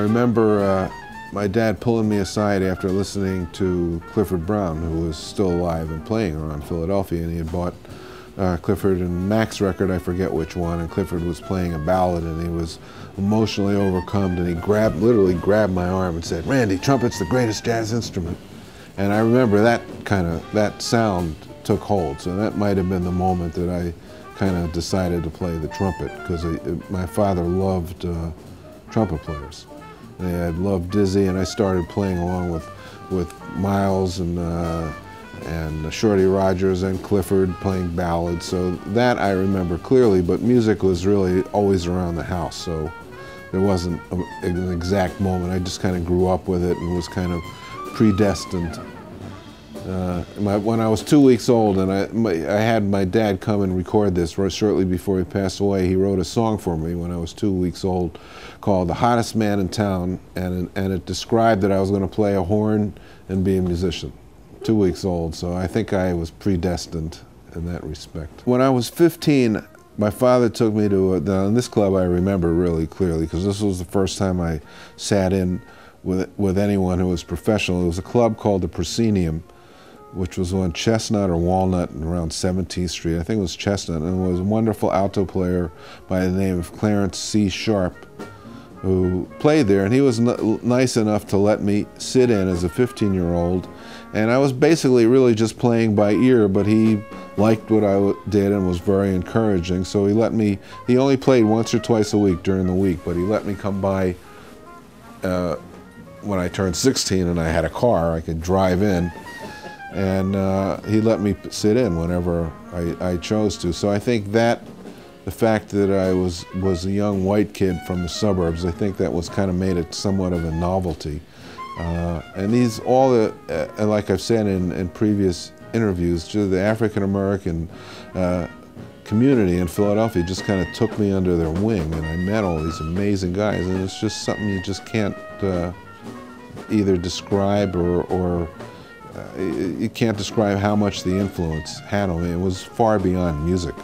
remember my dad pulling me aside after listening to Clifford Brown, who was still alive and playing around Philadelphia, and he had bought Clifford and Mac's record, I forget which one, and Clifford was playing a ballad, and he was emotionally overcome, and he literally grabbed my arm and said, "Randy, trumpet's the greatest jazz instrument." And I remember that sound took hold, so that might have been the moment that I kind of decided to play the trumpet, because my father loved trumpet players. They had loved Dizzy, and I started playing along with Miles and Shorty Rogers and Clifford playing ballads. So that I remember clearly, but music was really always around the house, so there wasn't an exact moment. I just kind of grew up with it and was kind of predestined. When I was 2 weeks old, and I had my dad come and record this shortly before he passed away. He wrote a song for me when I was 2 weeks old called "The Hottest Man in Town," and it described that I was going to play a horn and be a musician. 2 weeks old, so I think I was predestined in that respect. When I was 15, my father took me to this club I remember really clearly, because this was the first time I sat in with anyone who was professional. It was a club called the Proscenium, which was on Chestnut or Walnut and around 17th Street. I think it was Chestnut, and it was a wonderful alto player by the name of Clarence C. Sharp who played there, and he was nice enough to let me sit in as a 15-year-old, and I was basically really just playing by ear, but he liked what I did and was very encouraging, so he only played once or twice a week during the week, but he let me come by when I turned 16 and I had a car, I could drive in, and he let me sit in whenever I chose to. So I think that the fact that I was a young white kid from the suburbs, I think that was kind of made it somewhat of a novelty. And like I've said in previous interviews, the African American community in Philadelphia just kind of took me under their wing, and I met all these amazing guys, and it's just something you just can't either describe or you can't describe how much the influence had on me. It was far beyond music.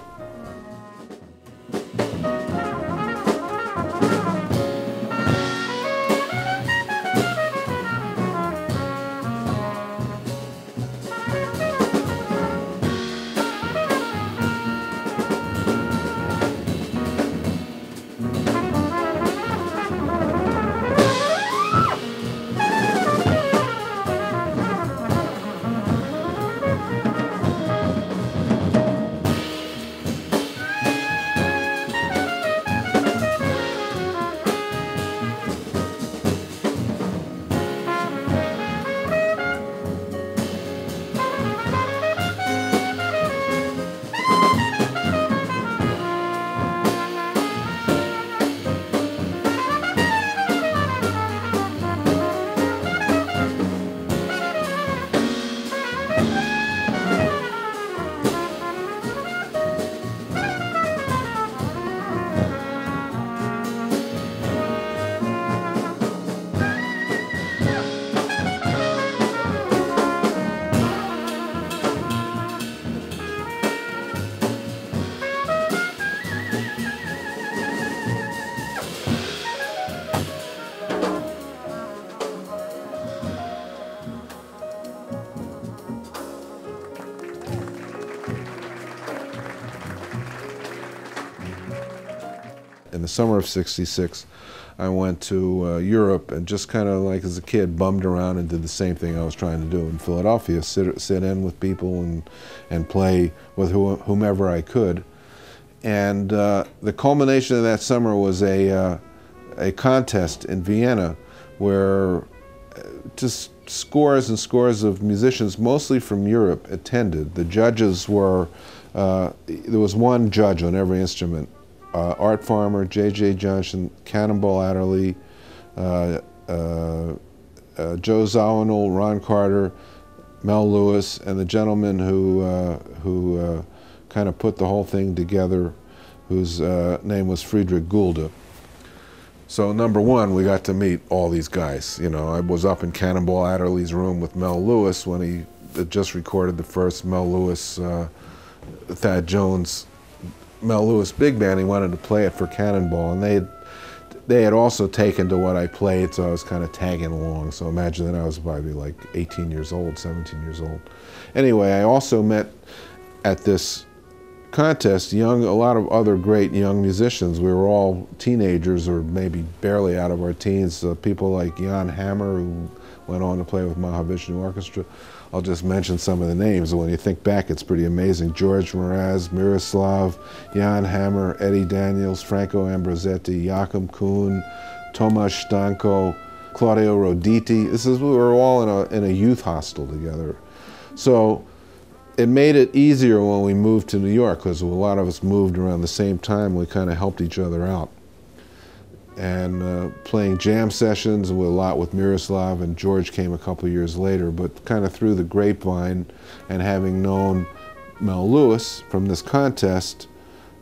In the summer of '66, I went to Europe and just kind of like as a kid bummed around and did the same thing I was trying to do in Philadelphia, sit in with people and play with whomever I could. And the culmination of that summer was a contest in Vienna where just scores and scores of musicians, mostly from Europe, attended. The judges were, there was one judge on every instrument. Art Farmer, J.J. Johnson, Cannonball Adderley, Joe Zawinul, Ron Carter, Mel Lewis, and the gentleman who kind of put the whole thing together, whose name was Friedrich Gulde. So number one, we got to meet all these guys. You know, I was up in Cannonball Adderley's room with Mel Lewis when he had just recorded the first Mel Lewis, Thad Jones Mel Lewis big band. He wanted to play it for Cannonball, and they had they had also taken to what I played, so I was kind of tagging along. So imagine that I was probably like 18 years old, 17 years old. Anyway, I also met at this contest a lot of other great young musicians. We were all teenagers or maybe barely out of our teens. People like Jan Hammer, who went on to play with Mahavishnu Orchestra. I'll just mention some of the names. When you think back, it's pretty amazing. George Mraz, Miroslav, Jan Hammer, Eddie Daniels, Franco Ambrosetti, Joachim Kuhn, Tomasz Stanko, Claudio Roditi. We were all in a youth hostel together. So it made it easier when we moved to New York, because a lot of us moved around the same time. We kind of helped each other out. And playing jam sessions a lot with Miroslav, and George came a couple years later, but kind of through the grapevine and having known Mel Lewis from this contest,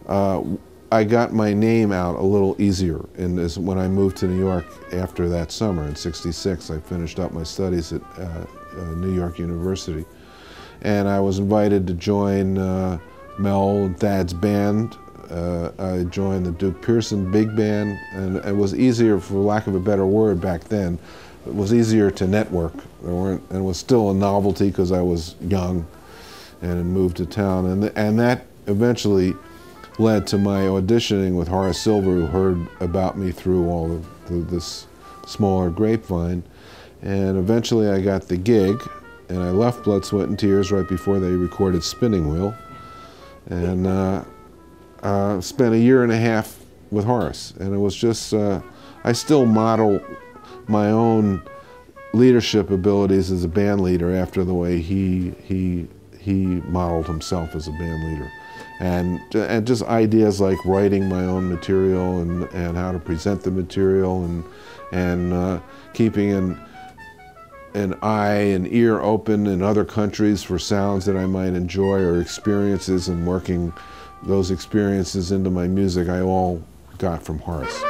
I got my name out a little easier when I moved to New York after that summer in '66. I finished up my studies at New York University. And I was invited to join Mel and Thad's band. I joined the Duke Pearson Big Band, and it was easier, for lack of a better word back then, it was easier to network. And it was still a novelty because I was young and had moved to town. And that eventually led to my auditioning with Horace Silver, who heard about me through this smaller grapevine. And eventually I got the gig, and I left Blood, Sweat and Tears right before they recorded Spinning Wheel. And spent a year and a half with Horace, and it was just, I still model my own leadership abilities as a band leader after the way he modeled himself as a band leader. And just ideas like writing my own material and how to present the material and keeping an eye and ear open in other countries for sounds that I might enjoy or experiences, and working those experiences into my music, I all got from Horace.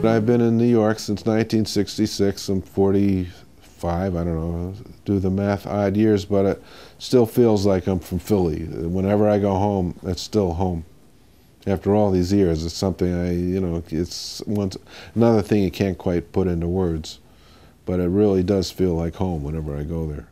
I've been in New York since 1966. I'm 45, I don't know, do the math, odd years, but it still feels like I'm from Philly. Whenever I go home, it's still home. After all these years, it's something it's another thing you can't quite put into words, but it really does feel like home whenever I go there.